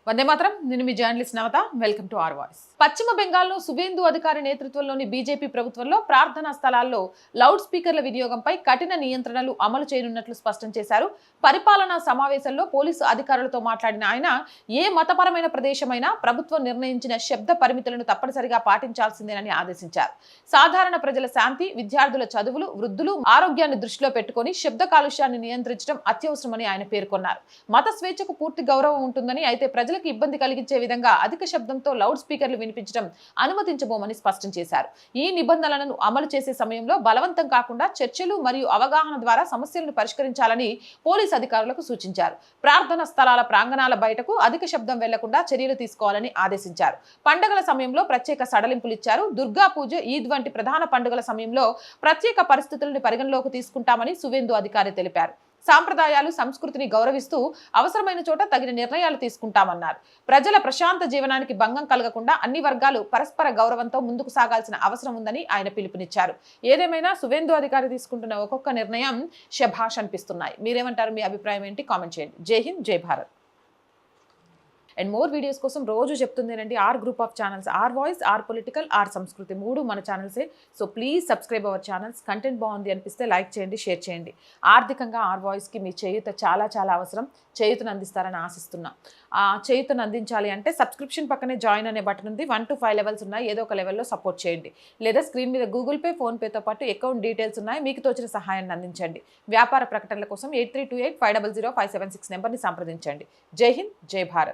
వందే మాత్రం. నేను మీ journalist Navata. Welcome to R voice. పశ్చిమ బెంగాల్లో సువేందు అధికారి నేతృత్వంలోని బీజేపీ ప్రభుత్వంలో ప్రార్థనా స్థలాల్లో లౌడ్ స్పీకర్ల వినియోగంపై కఠిన నియంత్రణలు అమలు చేయనున్నట్లు స్పష్టం చేశారు. పరిపాలనా సమావేశంలో పోలీసు అధికారులతో మాట్లాడిన ఆయన ఏ మతపరమైన ప్రదేశమైనా ప్రభుత్వం నిర్ణయించిన శబ్ద పరిమితులను తప్పనిసరిగా పాటించాల్సిందేనని ఆదేశించారు. సాధారణ ప్రజల శాంతి, విద్యార్థుల చదువులు, వృద్ధులు ఆరోగ్యాన్ని దృష్టిలో పెట్టుకుని శబ్ద కాలుష్యాన్ని నియంత్రించడం అత్యవసరమని ఆయన పేర్కొన్నారు. మత స్వేచ్ఛకు పూర్తి గౌరవం ఉంటుందని, అయితే ప్రజలకు ఇబ్బంది కలిగించే విధంగా అధిక శబ్దంతో లౌడ్ స్పీకర్లు వినిపించడం అనుమతించబోమని స్పష్టం చేశారు. ఈ నిబంధనలను అమలు చేసే సమయంలో బలవంతం కాకుండా చర్చలు మరియు అవగాహన ద్వారా సమస్యలను పరిష్కరించాలని పోలీసు అధికారులకు సూచించారు. ప్రార్థన స్థలాల ప్రాంగణాల బయటకు అధిక శబ్దం వెళ్లకుండా చర్యలు తీసుకోవాలని ఆదేశించారు. పండుగల సమయంలో ప్రత్యేక సడలింపులు ఇచ్చారు. దుర్గా పూజ, ఈద్ వంటి ప్రధాన పండుగల సమయంలో ప్రత్యేక పరిస్థితులను పరిగణలోకి తీసుకుంటామని సువేందు అధికారి తెలిపారు. సాంప్రదాయాలు, సంస్కృతిని గౌరవిస్తూ అవసరమైన చోట తగిన నిర్ణయాలు తీసుకుంటామన్నారు. ప్రజల ప్రశాంత జీవనానికి భంగం కలగకుండా అన్ని వర్గాలు పరస్పర గౌరవంతో ముందుకు సాగాల్సిన అవసరం ఉందని ఆయన పిలుపునిచ్చారు. ఏదేమైనా సువేందు అధికారి తీసుకుంటున్న ఒక్కొక్క నిర్ణయం శభాష్ అనిపిస్తున్నాయి. మీరేమంటారు? మీ అభిప్రాయం ఏంటి? కామెంట్ చేయండి. జై హింద్, జై భారత్. అండ్ మోర్ వీడియోస్ కోసం రోజు చెప్తుందేనండి R group of channels, R voice, R political, R Samskruthi, 3 మన ఛానల్సే. So please subscribe our channels. Content బాగుంది అనిపిస్తే లైక్ చేయండి, షేర్ చేయండి. ఆర్థికంగా ఆర్ వాయిస్కి మీ చేయూత చాలా చాలా అవసరం. చేయూతను అందిస్తారని ఆశిస్తున్నా. ఆ చేయూతను అందించాలి అంటే సబ్స్క్రిప్షన్ పక్కనే జాయిన్ అనే బటన్ ఉంది. 1 to 5 లెవెల్స్ ఉన్నాయి. ఏదో ఒక లెవెల్లో సపోర్ట్ చేయండి. లేదా స్క్రీన్ మీద గూగుల్ పే, ఫోన్పేతో పాటు అకౌంట్ డీటెయిల్స్ ఉన్నాయి. మీకు తోచిన సహాయాన్ని అందించండి. వ్యాపార ప్రకటనల కోసం 8328500576 నెంబర్ని సంప్రదించండి. జై హింద్, జై భారత్.